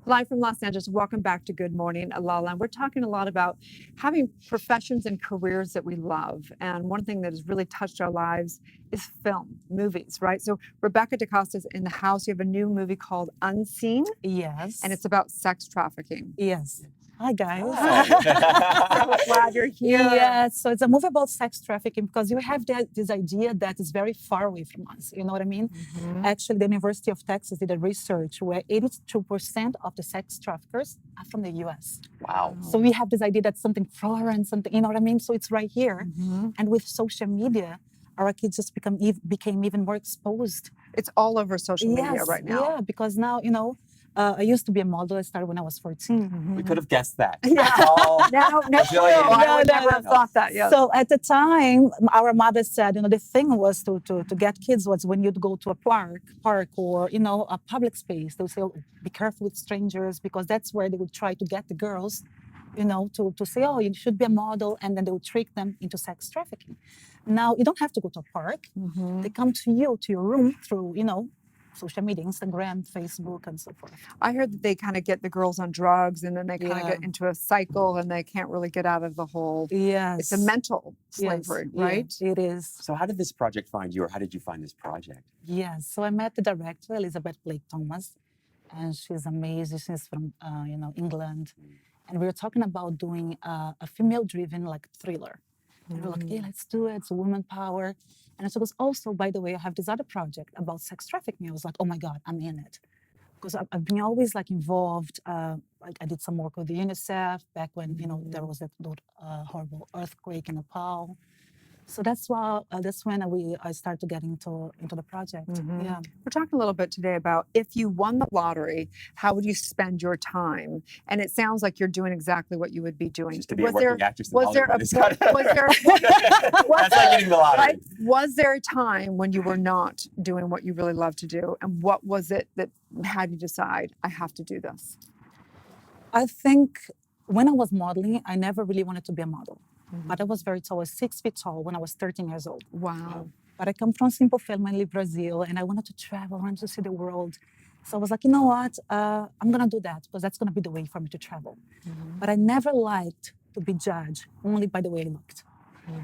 Live from Los Angeles, welcome back to Good Morning, LaLa. And we're talking a lot about having professions and careers that we love. And one thing that has really touched our lives is film, movies, right? So Rebecca DaCosta's in the house. You have a new movie called Unseen. Yes. And it's about sex trafficking. Yes. Hi, guys. So glad you're here. Yes. So it's a movie about sex trafficking because you have this idea that is very far away from us. You know what I mean? Mm-hmm. Actually, the University of Texas did a research where 82% of the sex traffickers are from the US. Wow. So we have this idea that something foreign, something, you know what I mean? So it's right here. Mm-hmm. And with social media, our kids just became even more exposed. It's all over social media right now. Yeah, because now, you know, I used to be a model. I started when I was 14. Mm-hmm. We could have guessed that. Yeah. No, I would never have thought that. Yes. So at the time, our mother said, you know, the thing was to get kids was when you'd go to a park or, you know, a public space, they would say, oh, be careful with strangers, because that's where they would try to get the girls, you know, to say, oh, you should be a model. And then they would trick them into sex trafficking. Now, you don't have to go to a park. Mm-hmm. They come to you, to your room through, you know, social media, Instagram, Facebook, and so forth. I heard that they kind of get the girls on drugs and then they kind of get into a cycle and they can't really get out of the hole. Yes. It's a mental slavery, right? Yeah, it is. So how did this project find you, or how did you find this project? Yes. So I met the director, Elizabeth Blake Thomas, and she's amazing. She's from, you know, England. And we were talking about doing a female-driven, like, thriller. And we were like, hey, let's do it. It's woman power. And so it was also, by the way, I have this other project about sex trafficking. I was like, oh my God, I'm in it. Because I've been always like involved. Like I did some work with the UNICEF back when, you know, there was that horrible earthquake in Nepal. So that's when I started to get into the project. Mm-hmm. Yeah. We're talking a little bit today about if you won the lottery, how would you spend your time? And it sounds like you're doing exactly what you would be doing. Just to be a working actress in was there Hollywood. That's like getting the lottery. Right? Was there a time when you were not doing what you really love to do? And what was it that had you decide, I have to do this? I think when I was modeling, I never really wanted to be a model. Mm-hmm. But I was very tall. I was 6 feet tall when I was 13 years old. Wow. But I come from simple family, Brazil, and I wanted to travel, I wanted to see the world. So I was like, you know what? I'm going to do that because that's going to be the way for me to travel. Mm-hmm. But I never liked to be judged only by the way I looked.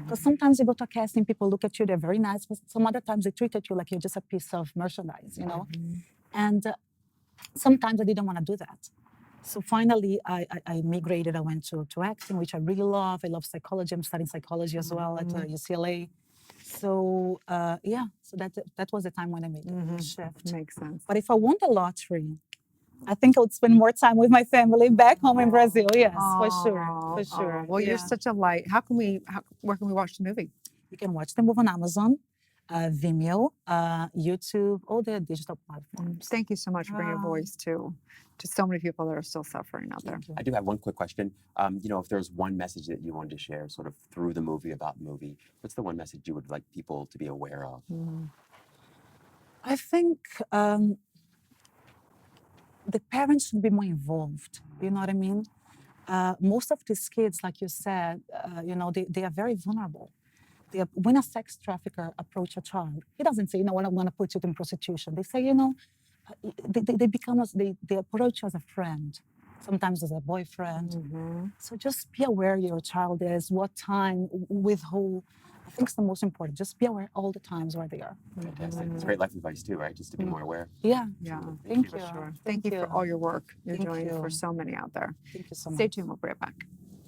Because sometimes you go to a casting, people look at you, they're very nice, but some other times they treat you like you're just a piece of merchandise, you know? Mm-hmm. And sometimes I didn't want to do that. So finally, I migrated. I went to acting, which I really love. I love psychology. I'm studying psychology as well at UCLA. So so that was the time when I made the shift. Makes sense. But if I won the lottery, I think I would spend more time with my family back home in Brazil. Yes, for sure. Well, you're such a light. Where can we watch the movie? You can watch the movie on Amazon, Vimeo, YouTube, all the digital platforms. Thank you so much for bringing your voice to so many people that are still suffering out there. I do have one quick question. You know, if there's one message that you wanted to share sort of through the movie, about the movie, what's the one message you would like people to be aware of? I think the parents should be more involved. You know what I mean? Most of these kids, like you said, you know, they are very vulnerable. When a sex trafficker approaches a child, he doesn't say, you know what, I'm going to put you in prostitution. They say, you know, they approach you as a friend, sometimes as a boyfriend. Mm-hmm. So just be aware your child is, what time, with who. I think it's the most important. Just be aware all the times where they are. Fantastic. It's great life advice too, right? Just to be more aware. Yeah. Thank you. Sure. Thank you for all your work you're doing for so many out there. Thank you so much. Stay tuned. We'll be right back.